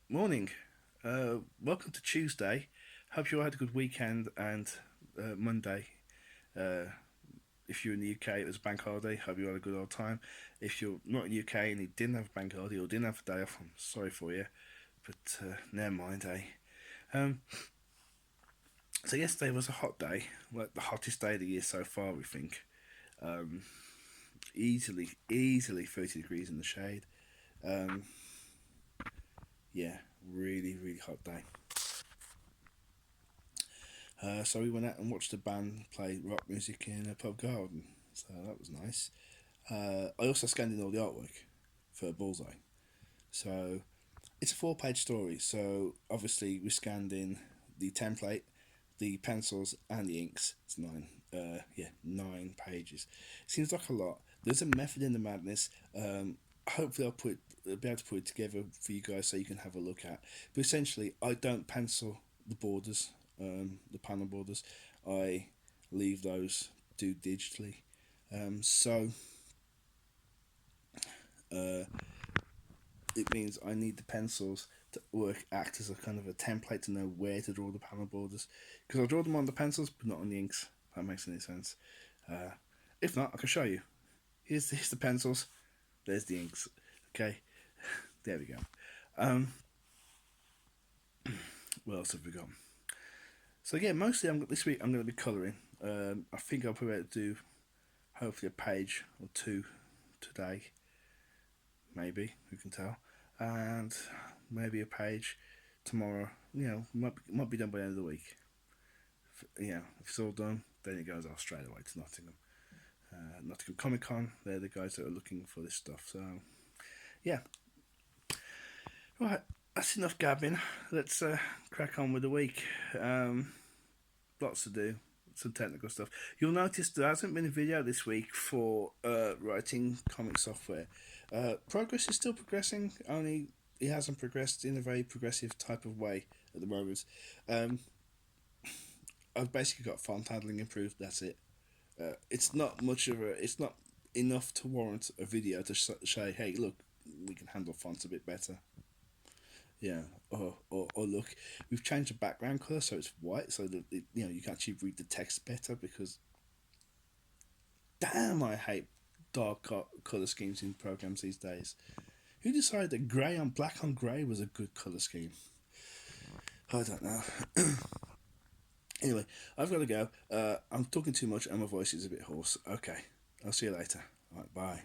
Morning. Welcome to Tuesday. Hope you all had a good weekend and Monday. Uh, if you're in the UK, it was a bank holiday. Hope you had a good old time. If you're not in the UK and you didn't have a bank holiday or didn't have a day off, I'm sorry for you. But never mind, eh? Um, so yesterday was a hot day, like the hottest day of the year so far, we think. Um, easily 30 degrees in the shade. Um, yeah, really hot day. So we went out and watched a band play rock music in a pub garden. So that was nice. I also scanned in all the artwork for Bullseye. So it's a four-page story. So obviously we scanned in the template, the pencils, and the inks. It's nine. Yeah, 9 pages. Seems like a lot. There's a method in the madness. Hopefully I'll be able to put it together for you guys so you can have a look at. But essentially, I don't pencil the borders, the panel borders. I leave those do digitally. So uh, it means I need the pencils to act as a kind of a template to know where to draw the panel borders because I draw them on the pencils but not on the inks. If that makes any sense. Uh, if not, I can show you. Here's the pencils. There's the inks. Okay, there we go. Um, what else have we got? So yeah, mostly this week I'm going to be colouring. I think I'll probably do hopefully a page or two today, maybe who can tell, and maybe a page tomorrow. Might be done by the end of the week. If it's all done, then it goes off straight away to Nottingham. Nottingham Comic Con. They're the guys that are looking for this stuff. So yeah, right. That's enough gabbing. Let's crack on with the week. Lots to do. Some technical stuff. You'll notice there hasn't been a video this week for writing comic software. Progress is still progressing, only it hasn't progressed in a very progressive type of way at the moment. Um, I've basically got font handling improved. That's it. It's not much of a. It's not enough to warrant a video to say, "Hey, look, we can handle fonts a bit better." Yeah. Or look, we've changed the background color so it's white, so that you can actually read the text better. Because damn, I hate color schemes in programs these days. Who decided that grey on black on grey was a good color scheme? I don't know. Anyway, I've got to go. I'm talking too much and my voice is a bit hoarse. Okay, I'll see you later. All right, bye.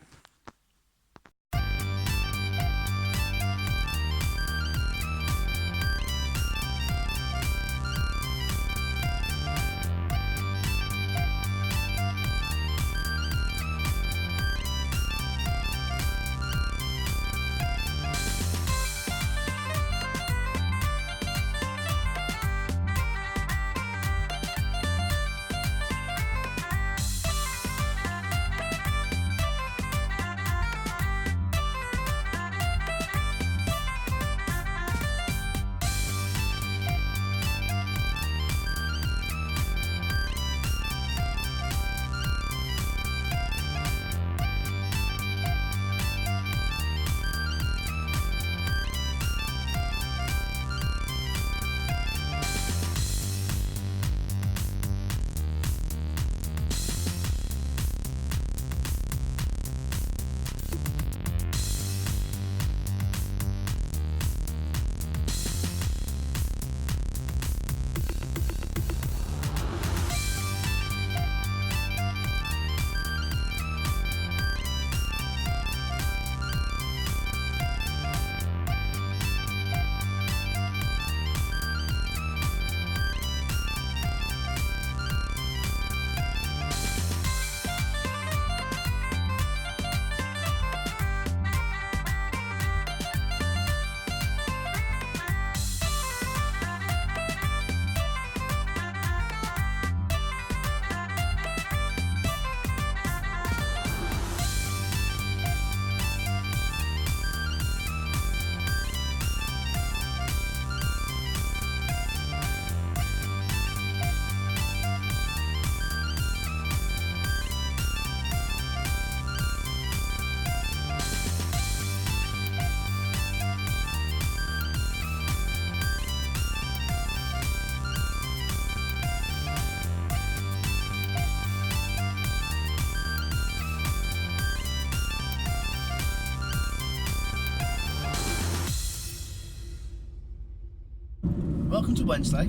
welcome to Wednesday.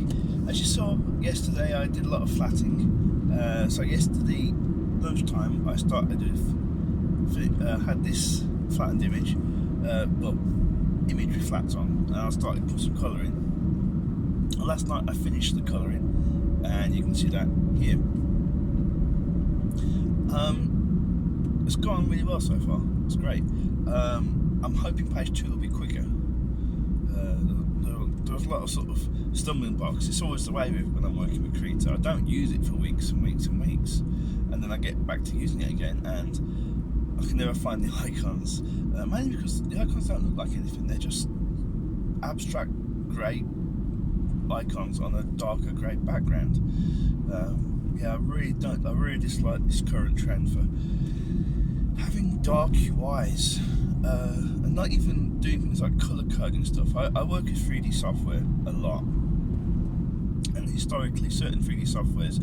As you saw yesterday, I did a lot of flatting. So yesterday lunchtime, I started with had this flattened image, image with flats on, and I started to put some colour in. And last night I finished the colouring, and you can see that here. It's gone really well so far. It's great. I'm hoping page 2 will be quicker. There was a lot of sort of stumbling blocks. It's always the way when I'm working with Krita. I don't use it for weeks and weeks and weeks, and then I get back to using it again, and I can never find the icons. Mainly because the icons don't look like anything. They're just abstract grey icons on a darker grey background. Yeah, I really dislike this current trend for having dark UIs, and not even doing things like colour coding stuff. I work with 3D software a lot, and historically certain 3D softwares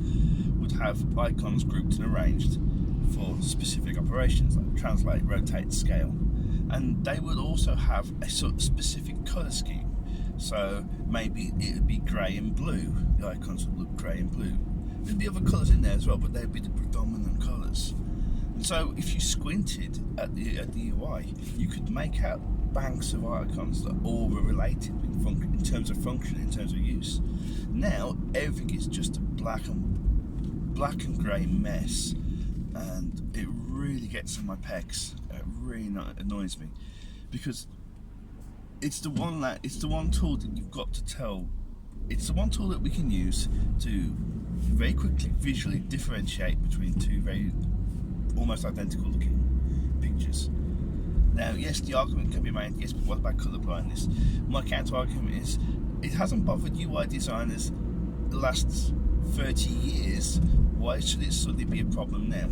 would have icons grouped and arranged for specific operations like translate, rotate, scale, and they would also have a sort of specific colour scheme. So maybe it would be grey and blue. The icons would look grey and blue. There'd be other colours in there as well, but they'd be the predominant colours. And so if you squinted at the UI, you could make out banks of icons that all were related in terms of function, in terms of use. Now everything is just a black and grey mess, and it really gets on my pecs. It really annoys me, because it's the one tool that you've got to tell. It's the one tool that we can use to very quickly visually differentiate between two very almost identical looking pictures. Now, yes, the argument can be made, yes, but what about colour blindness? My counter argument is it hasn't bothered UI designers the last 30 years. Why should it suddenly be a problem now?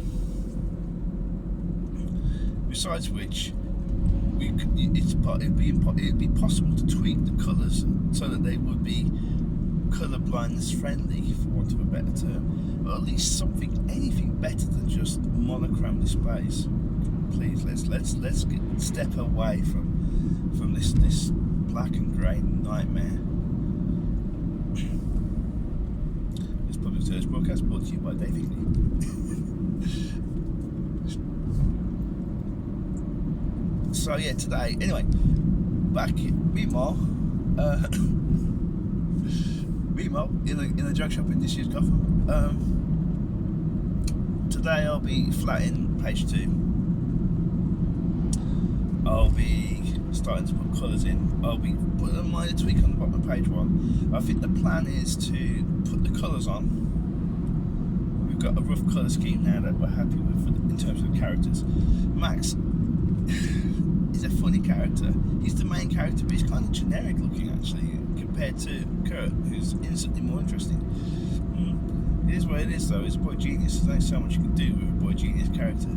Besides which, it'd be possible to tweak the colours so that they would be colour blindness friendly, for want of a better term, or at least anything better than just monochrome displays. Please, let's step away from this black and grey nightmare. This public service broadcast brought to you by Dave Higley. So yeah, today, anyway, meanwhile, in a junk shop in disused Gotham. Today I'll be flatting page 2. I'll be starting to put colours in. I'll be putting a minor tweak on the bottom of page 1. I think the plan is to put the colours on. We've got a rough colour scheme now that we're happy with in terms of characters. Max is a funny character. He's the main character, but he's kind of generic looking actually, compared to Kurt, who's instantly more interesting. It is what it is though. It's a boy genius. There's only so much you can do with a boy genius character.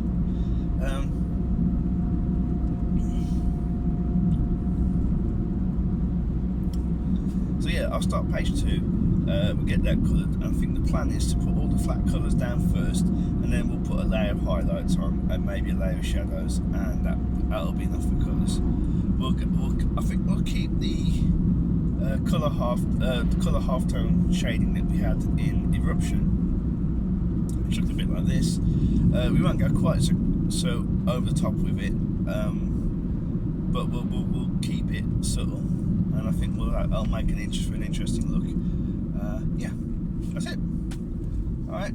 So yeah, I'll start page 2. We'll get that coloured. I think the plan is to put all the flat colours down first, and then we'll put a layer of highlights on, and maybe a layer of shadows, and that'll be enough for colours. I think we'll keep the colour halftone shading that we had in Eruption, which looked a bit like this. We won't go quite so over the top with it, but we'll keep it subtle, and I think I'll make an interesting look. Yeah, that's it. All right,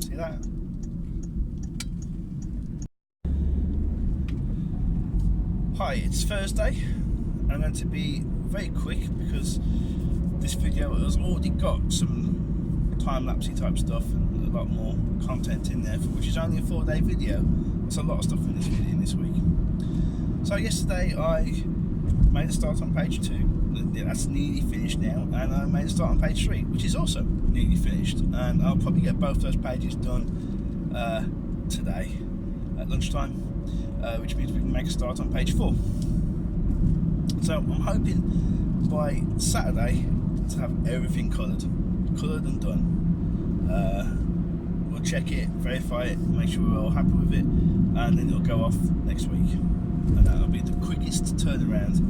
see that. Hi, it's Thursday. I'm going to be very quick because this video has already got some time-lapsey type stuff and a lot more content in there, which is only a 4-day video. There's a lot of stuff in this video this week. So yesterday I made a start on page 2. That's nearly finished now, and I made a start on page 3, which is also nearly finished, and I'll probably get both those pages done today at lunchtime, which means we can make a start on page 4. So I'm hoping by Saturday to have everything coloured and done. double check it, verify it, make sure we're all happy with it, and then it'll go off next week. And that'll be the quickest turnaround.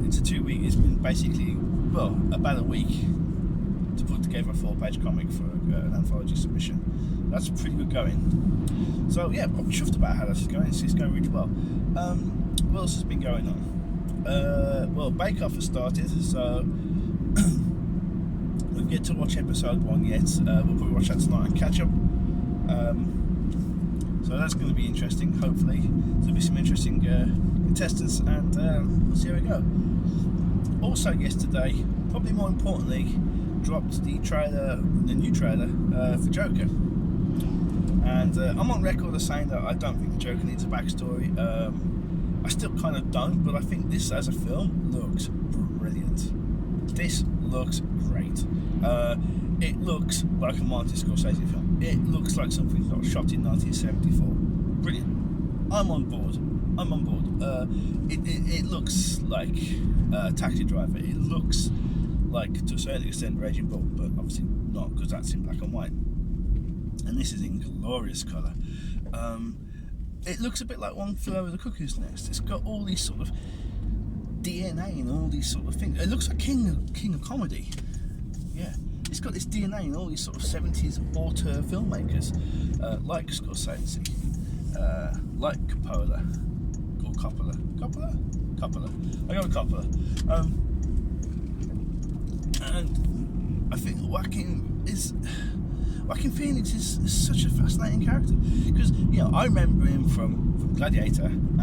It's a 2 week. It's been basically, well, about a week to put together a 4-page comic for an anthology submission. That's pretty good going. So yeah, I'm chuffed about how this is going. It's going really well. What else has been going on? Well, Bake Off has started, so we've yet to watch episode 1 yet. We'll probably watch that tonight and catch up. So that's going to be interesting. Hopefully, there'll be some interesting contestants, and we'll see how we go. Also, yesterday, probably more importantly, dropped the new trailer for Joker. And I'm on record as saying that I don't think the Joker needs a backstory. I still kind of don't, but I think this as a film looks brilliant. This looks great. It looks like a Martin Scorsese film. It looks like something that was shot in 1974. Brilliant. I'm on board. It looks like Taxi Driver. It looks like, to a certain extent, Raging Bull, but obviously not, because that's in black and white. And this is in glorious colour. It looks a bit like One Flew Over the Cuckoo's Nest. It's got all these sort of DNA and all these sort of things. It looks like King of Comedy. Yeah, it's got this DNA and all these sort of 70s auteur filmmakers, like Scorsese, like Coppola. I go with Coppola. And I think Joaquin Phoenix is such a fascinating character, because I remember him from Gladiator, and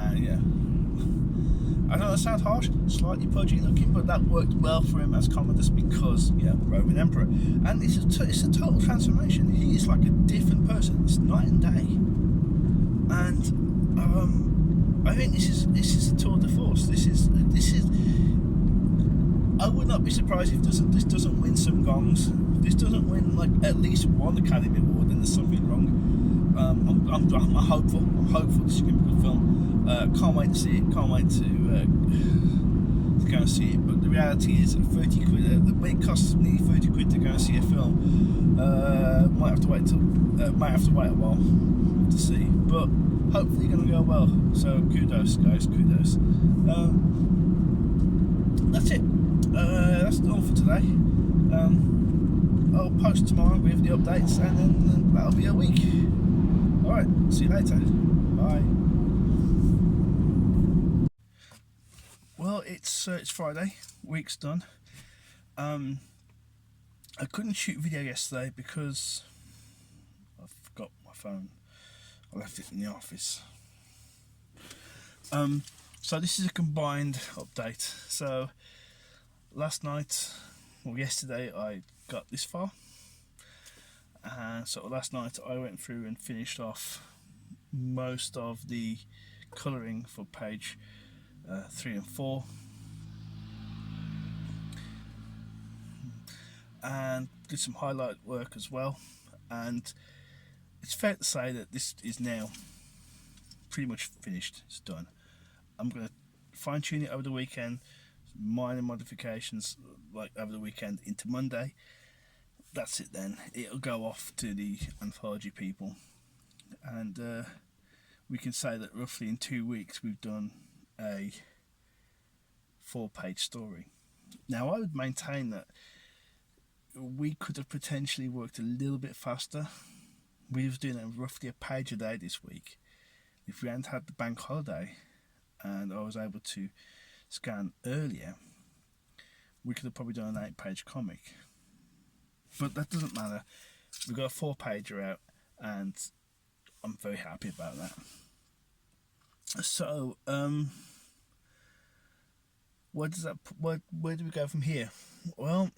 I know that sounds harsh, slightly pudgy looking, but that worked well for him as Commodus, because Roman Emperor, and it's a total transformation. He is like a different person. It's night and day, and I think this is a tour de force. This is. I would not be surprised if this doesn't win some gongs. This doesn't win like at least one Academy Award, then there's something wrong. I'm hopeful. I'm hopeful this is going to be a good film. Can't wait to see it. Can't wait to go and see it. But the reality is, 30 quid. It costs me 30 quid to go and see a film. Might have to wait a while to see. But hopefully, going to go well. So kudos, guys. Kudos. That's it. That's all for today. I'll post tomorrow with the updates, and then that'll be a week. Alright, see you later. Bye. Well, it's Friday. Week's done. I couldn't shoot video yesterday because I forgot my phone. I left it in the office. So this is a combined update. So yesterday I got this far, and so last night I went through and finished off most of the colouring for page 3 and 4, and did some highlight work as well. And it's fair to say that this is now pretty much finished. It's done. I'm going to fine tune it over the weekend, minor modifications like over the weekend into Monday. That's it then. It'll go off to the anthology people, and we can say that roughly in 2 weeks we've done a 4-page story. Now, I would maintain that we could have potentially worked a little bit faster. We was doing roughly a page a day this week. If we hadn't had the bank holiday and I was able to scan earlier, we could have probably done an 8-page comic. But that doesn't matter. We've got a 4-pager out, and I'm very happy about that. So, where do we go from here? Well,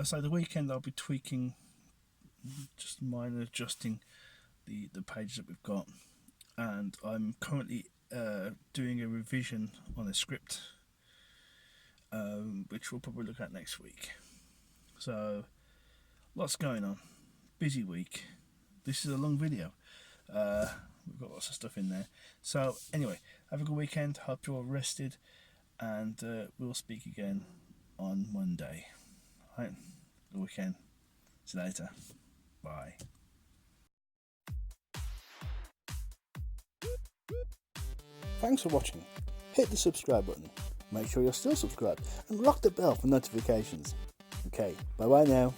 so the weekend I'll be tweaking, just minor adjusting the pages that we've got, and I'm currently doing a revision on a script, which we'll probably look at next week. So, lots going on. Busy week. This is a long video. We've got lots of stuff in there. So, anyway, have a good weekend. Hope you're all rested, and we'll speak again on Monday. Right? Good weekend. See you later. Bye. Thanks for watching. Hit the subscribe button. Make sure you're still subscribed and rock the bell for notifications. Okay, bye bye now.